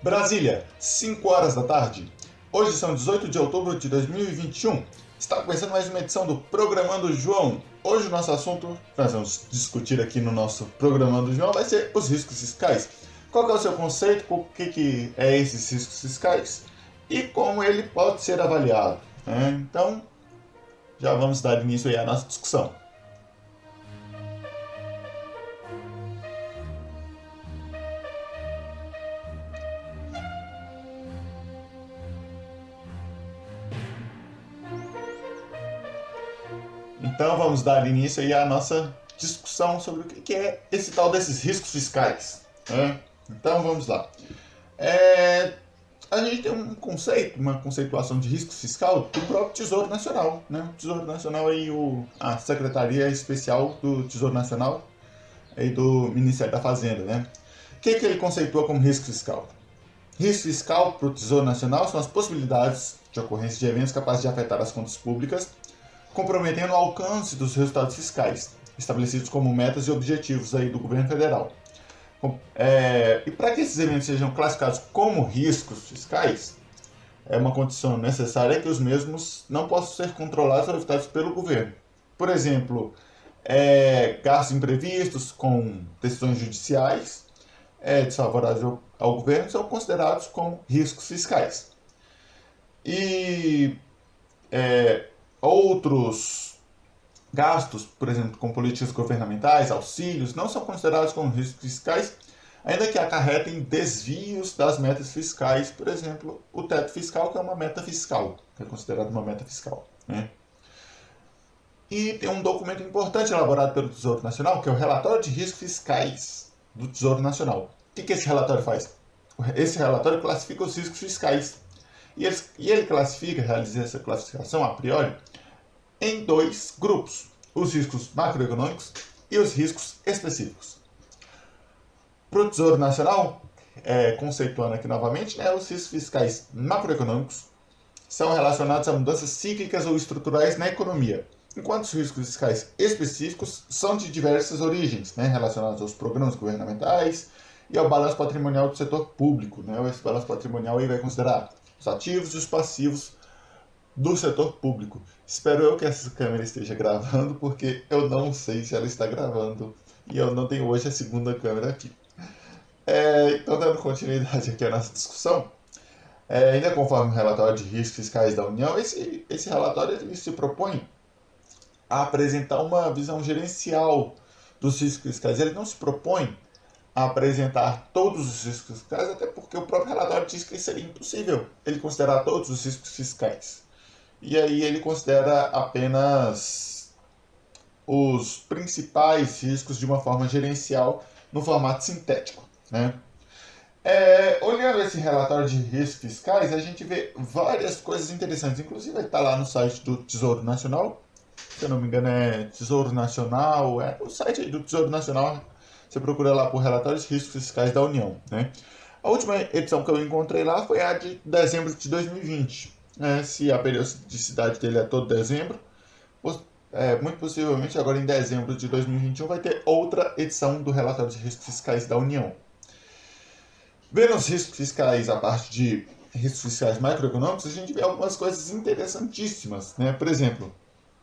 Brasília, 5 horas da tarde. Hoje são 18 de outubro de 2021. Está começando mais uma edição do Programando João. Hoje o nosso assunto que nós vamos discutir aqui no nosso Programando João vai ser os riscos fiscais. Qual que é o seu conceito, o que é esses riscos fiscais e como ele pode ser avaliado, né? Então, já vamos dar início aí à nossa discussão. Então vamos dar início aí à nossa discussão sobre o que é esse tal desses riscos fiscais, né? Então vamos lá. A gente tem um conceito, uma conceituação de risco fiscal do próprio Tesouro Nacional, né? O Tesouro Nacional e a Secretaria Especial do Tesouro Nacional e do Ministério da Fazenda, né? O que ele conceitua como risco fiscal? Risco fiscal para o Tesouro Nacional são as possibilidades de ocorrência de eventos capazes de afetar as contas públicas, comprometendo o alcance dos resultados fiscais, estabelecidos como metas e objetivos aí do governo federal. E para que esses eventos sejam classificados como riscos fiscais, é uma condição necessária que os mesmos não possam ser controlados ou evitados pelo governo. Por exemplo, gastos imprevistos com decisões judiciais desfavoráveis ao governo são considerados como riscos fiscais. E outros gastos, por exemplo, com políticas governamentais, auxílios, não são considerados como riscos fiscais, ainda que acarretem desvios das metas fiscais, por exemplo, o teto fiscal, que é uma meta fiscal, que é considerado uma meta fiscal, né? E tem um documento importante elaborado pelo Tesouro Nacional, que é o Relatório de Riscos Fiscais do Tesouro Nacional. O que esse relatório faz? Esse relatório classifica os riscos fiscais. E ele realiza essa classificação a priori em dois grupos: os riscos macroeconômicos e os riscos específicos. Para o Tesouro Nacional, conceituando aqui novamente, os riscos fiscais macroeconômicos são relacionados a mudanças cíclicas ou estruturais na economia, enquanto os riscos fiscais específicos são de diversas origens, relacionados aos programas governamentais e ao balanço patrimonial do setor público. Esse balanço patrimonial aí vai considerar os ativos e os passivos do setor público. Espero eu que essa câmera esteja gravando, porque eu não sei se ela está gravando e eu não tenho hoje a segunda câmera aqui. Então, dando continuidade aqui à nossa discussão, ainda conforme o relatório de riscos fiscais da União, esse relatório ele se propõe a apresentar uma visão gerencial dos riscos fiscais. Ele não se propõe a apresentar todos os riscos fiscais, até porque o próprio relatório diz que seria impossível ele considerar todos os riscos fiscais. E aí ele considera apenas os principais riscos de uma forma gerencial no formato sintético, né? Olhando esse relatório de riscos fiscais, a gente vê várias coisas interessantes. Inclusive está lá no site do Tesouro Nacional, se eu não me engano é Tesouro Nacional, o site aí do Tesouro Nacional, você procura lá por relatórios de riscos fiscais da União, né? A última edição que eu encontrei lá foi a de dezembro de 2020. Se a periodicidade dele é todo dezembro, muito possivelmente agora em dezembro de 2021 vai ter outra edição do relatório de riscos fiscais da União. Vendo os riscos fiscais, a parte de riscos fiscais macroeconômicos, a gente vê algumas coisas interessantíssimas, né? Por exemplo,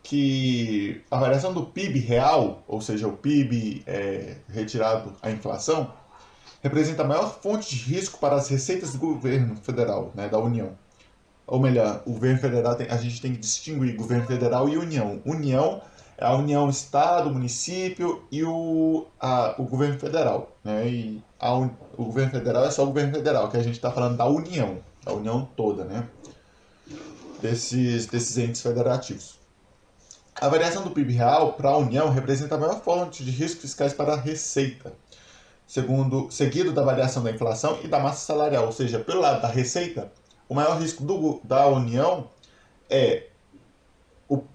que a variação do PIB real, ou seja, o PIB retirado a inflação, representa a maior fonte de risco para as receitas do governo federal, da União. Ou melhor, o governo federal, a gente tem que distinguir governo federal e União. União é a União, Estado, município e o governo federal, né? E o governo federal é só o governo federal, que a gente está falando da União toda, né? Desses entes federativos. A variação do PIB real para a União representa a maior fonte de riscos fiscais para a Receita, seguido da variação da inflação e da massa salarial. Ou seja, pelo lado da Receita, o maior risco da União é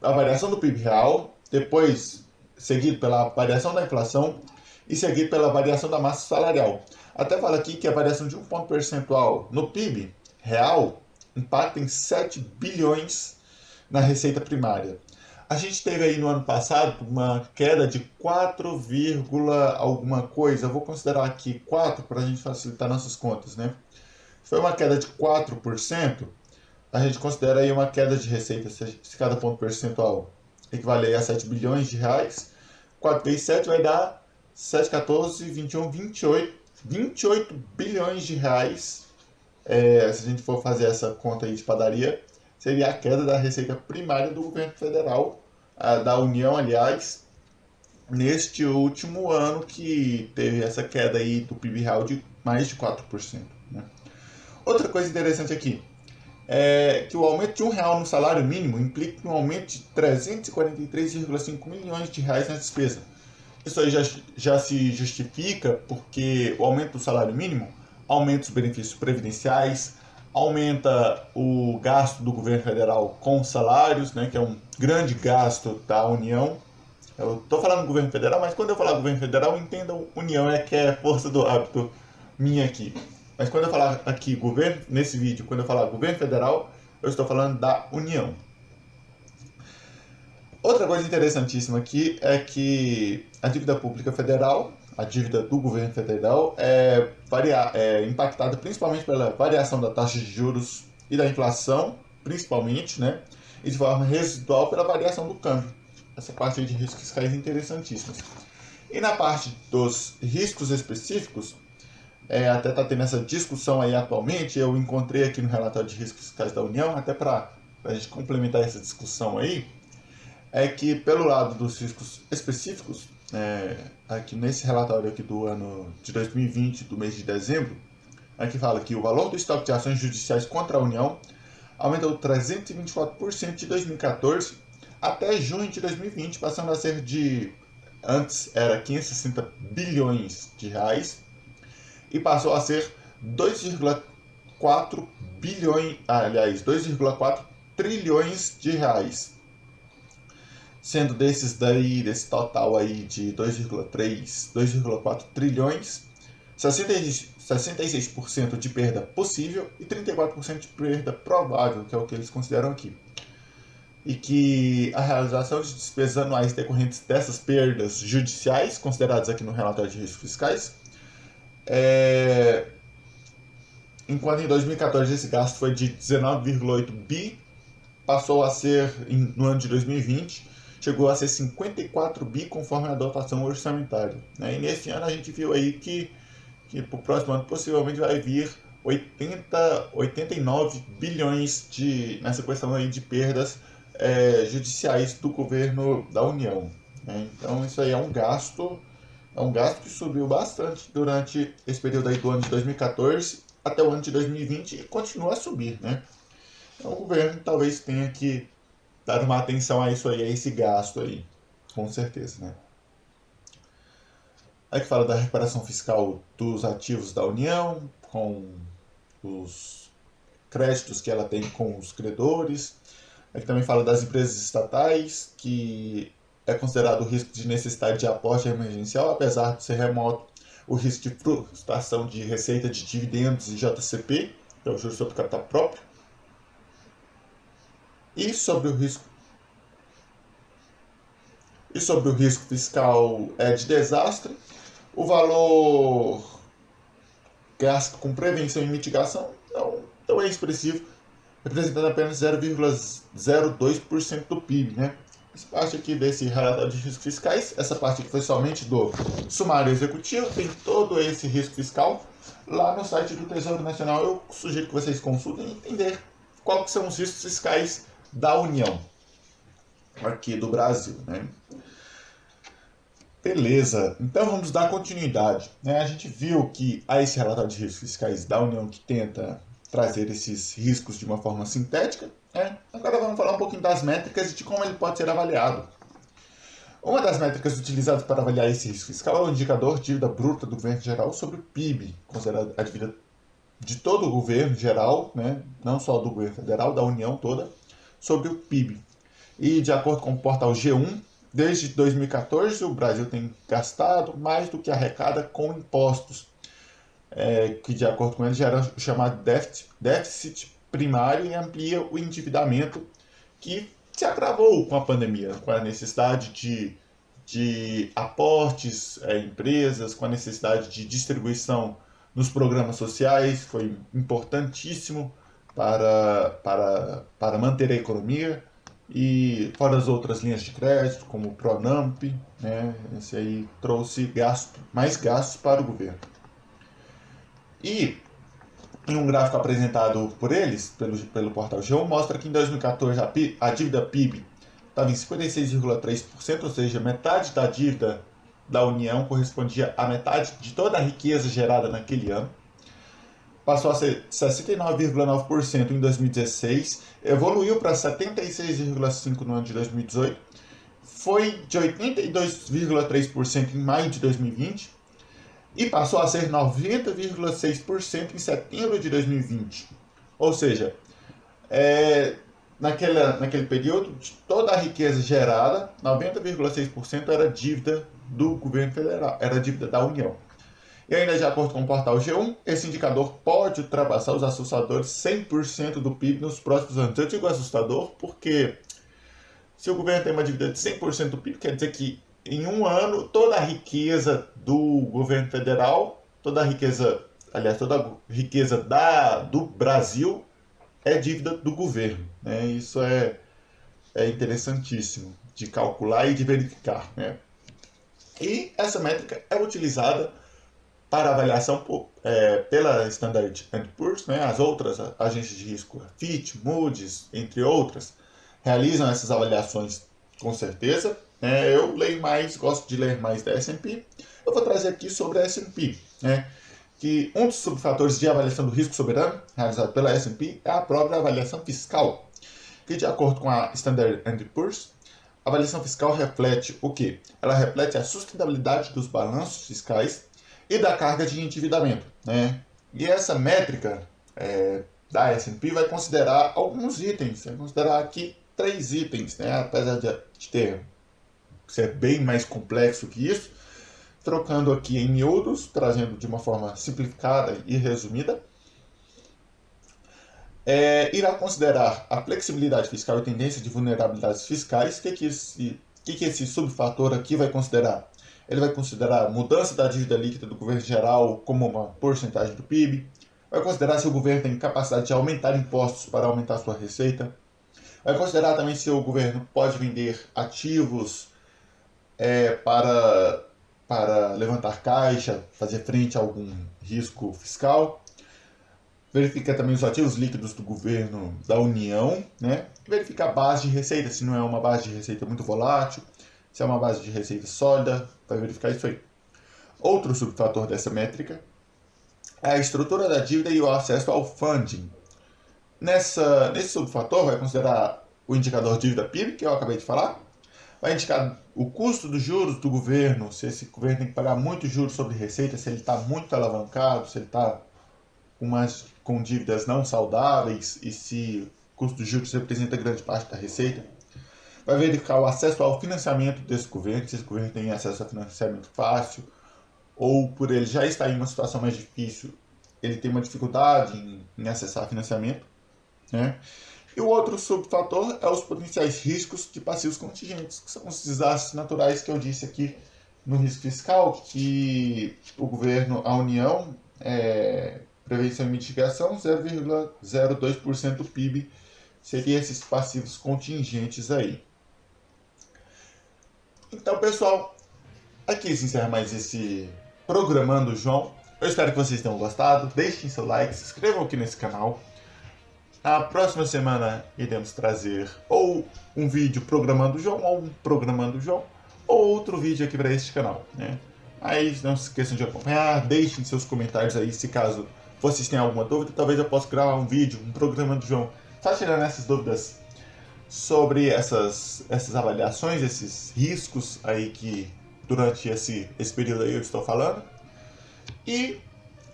a variação do PIB real, depois seguido pela variação da inflação e seguido pela variação da massa salarial. Até fala aqui que a variação de 1 ponto percentual no PIB real impacta em 7 bilhões na receita primária. A gente teve aí no ano passado uma queda de 4, alguma coisa, eu vou considerar aqui 4 para a gente facilitar nossas contas, né? foi uma queda de 4%, a gente considera aí uma queda de receita, se cada ponto percentual equivaler a 7 bilhões de reais, 4 vezes 7 vai dar 7, 14, 21, 28 bilhões de reais. Se a gente for fazer essa conta aí de padaria, seria a queda da receita primária do governo federal, da União, aliás, neste último ano, que teve essa queda aí do PIB real de mais de 4%. Né? Outra coisa interessante aqui é que o aumento de R$1 no salário mínimo implica um aumento de 343,5 milhões de reais na despesa. Isso aí já se justifica porque o aumento do salário mínimo aumenta os benefícios previdenciais, aumenta o gasto do governo federal com salários, né, que é um grande gasto da União. Eu estou falando governo federal, mas quando eu falar governo federal, entendam União, que é força do hábito minha aqui. Mas quando eu falar aqui governo, nesse vídeo, quando eu falar governo federal, eu estou falando da União. Outra coisa interessantíssima aqui é que a dívida pública federal, a dívida do governo federal, é impactada principalmente pela variação da taxa de juros e da inflação, principalmente, né? E de forma residual pela variação do câmbio. Essa parte aí de riscos fiscais é interessantíssima. E na parte dos riscos específicos, até está tendo essa discussão aí atualmente, eu encontrei aqui no relatório de riscos fiscais da União, até para a gente complementar essa discussão aí, é que pelo lado dos riscos específicos, aqui nesse relatório aqui do ano de 2020, do mês de dezembro, aqui fala que o valor do estoque de ações judiciais contra a União aumentou 324% de 2014 até junho de 2020, passando a ser antes era 560 bilhões de reais, e passou a ser 2,4 bilhões, $2,4 trilhões de reais. Sendo desse total aí de 2,4 trilhões, 66% de perda possível e 34% de perda provável, que é o que eles consideram aqui. E que a realização de despesas anuais decorrentes dessas perdas judiciais, consideradas aqui no relatório de riscos fiscais, enquanto em 2014 esse gasto foi de 19,8 bi, passou a ser, no ano de 2020, chegou a ser 54 bi conforme a dotação orçamentária. E nesse ano a gente viu aí que para o próximo ano possivelmente vai vir 89 bilhões nessa questão aí de perdas judiciais do governo da União. Então isso aí é um gasto que subiu bastante durante esse período aí do ano de 2014 até o ano de 2020 e continua a subir. Então o governo talvez tenha que dar uma atenção a isso aí, a esse gasto aí, com certeza. Aí que fala da recuperação fiscal dos ativos da União, com os créditos que ela tem com os credores. Aqui também fala das empresas estatais, que é considerado o risco de necessidade de aporte emergencial, apesar de ser remoto o risco de frustração de receita de dividendos e JCP, que é o juros sobre capital próprio. E sobre o risco fiscal de desastre, o valor gasto com prevenção e mitigação não é expressivo, representando apenas 0,02% do PIB. Essa parte aqui desse relatório de riscos fiscais, essa parte aqui foi somente do sumário executivo, tem todo esse risco fiscal lá no site do Tesouro Nacional. Eu sugiro que vocês consultem e entender quais são os riscos fiscais da União, aqui do Brasil. Beleza, então vamos dar continuidade. A gente viu que há esse relatório de riscos fiscais da União que tenta trazer esses riscos de uma forma sintética. Agora vamos falar um pouquinho das métricas e de como ele pode ser avaliado. Uma das métricas utilizadas para avaliar esse risco fiscal é o indicador dívida bruta do governo geral sobre o PIB, considerado a dívida de todo o governo geral, não só do governo federal, da União toda, sobre o PIB. E de acordo com o portal G1, desde 2014 o Brasil tem gastado mais do que arrecada com impostos, que de acordo com ele gera o chamado déficit primário e amplia o endividamento, que se agravou com a pandemia, com a necessidade de aportes a empresas, com a necessidade de distribuição nos programas sociais, foi importantíssimo para manter a economia, e fora as outras linhas de crédito, como o Pronamp, né, esse aí trouxe mais gastos para o governo. E em um gráfico apresentado por eles, pelo portal G1, mostra que em 2014 a dívida PIB estava em 56,3%, ou seja, metade da dívida da União correspondia à metade de toda a riqueza gerada naquele ano. Passou a ser 69,9% em 2016, evoluiu para 76,5% no ano de 2018, foi de 82,3% em maio de 2020 e passou a ser 90,6% em setembro de 2020. Ou seja, naquele período, de toda a riqueza gerada, 90,6% era dívida do governo federal, era dívida da União. E ainda de acordo com o portal G1, esse indicador pode ultrapassar os assustadores 100% do PIB nos próximos anos. Eu digo assustador porque se o governo tem uma dívida de 100% do PIB, quer dizer que em um ano toda a riqueza do governo federal, toda a riqueza do Brasil é dívida do governo. Né? Isso é interessantíssimo de calcular e de verificar. Né? E essa métrica é utilizada para avaliação pela Standard & Poor's, né? As outras agências de risco, Fitch, Moody's, entre outras, realizam essas avaliações com certeza. Eu gosto de ler mais da S&P. Eu vou trazer aqui sobre a S&P, né? Que um dos subfatores de avaliação do risco soberano, realizado pela S&P, é a própria avaliação fiscal, que de acordo com a Standard & Poor's, a avaliação fiscal reflete o quê? Ela reflete a sustentabilidade dos balanços fiscais e da carga de endividamento. Né? E essa métrica da S&P vai considerar alguns itens, vai considerar aqui 3 itens, né? Apesar de ser bem mais complexo que isso, trocando aqui em miúdos, trazendo de uma forma simplificada e resumida, irá considerar a flexibilidade fiscal e tendência de vulnerabilidades fiscais. O que esse subfator aqui vai considerar? Ele vai considerar a mudança da dívida líquida do governo geral como uma porcentagem do PIB, vai considerar se o governo tem capacidade de aumentar impostos para aumentar sua receita, vai considerar também se o governo pode vender ativos para levantar caixa, fazer frente a algum risco fiscal, verifica também os ativos líquidos do governo da União, né? Verifica a base de receita, se não é uma base de receita muito volátil, se é uma base de receita sólida, vai verificar isso aí. Outro subfator dessa métrica é a estrutura da dívida e o acesso ao funding. Nesse subfator vai considerar o indicador dívida PIB, que eu acabei de falar, vai indicar o custo dos juros do governo, se esse governo tem que pagar muito juros sobre receita, se ele está muito alavancado, se ele está com dívidas não saudáveis e se o custo dos juros representa grande parte da receita. Vai verificar o acesso ao financiamento desse governo, se esse governo tem acesso a financiamento fácil, ou por ele já estar em uma situação mais difícil, ele tem uma dificuldade em acessar financiamento. Né? E o outro subfator é os potenciais riscos de passivos contingentes, que são os desastres naturais que eu disse aqui no risco fiscal, que o governo, a União, prevenção e mitigação, 0,02% do PIB seria esses passivos contingentes aí. Então, pessoal, aqui se encerra mais esse Programando João. Eu espero que vocês tenham gostado. Deixem seu like, se inscrevam aqui nesse canal. Na próxima semana iremos trazer ou um vídeo Programando João, ou um Programando João, ou outro vídeo aqui para este canal. Né? Mas não se esqueçam de acompanhar, deixem seus comentários aí se caso vocês tenham alguma dúvida. Talvez eu possa gravar um vídeo, um Programando João, só tirando essas dúvidas sobre essas avaliações, esses riscos aí que durante esse período aí eu estou falando. E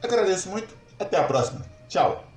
agradeço muito. Até a próxima. Tchau.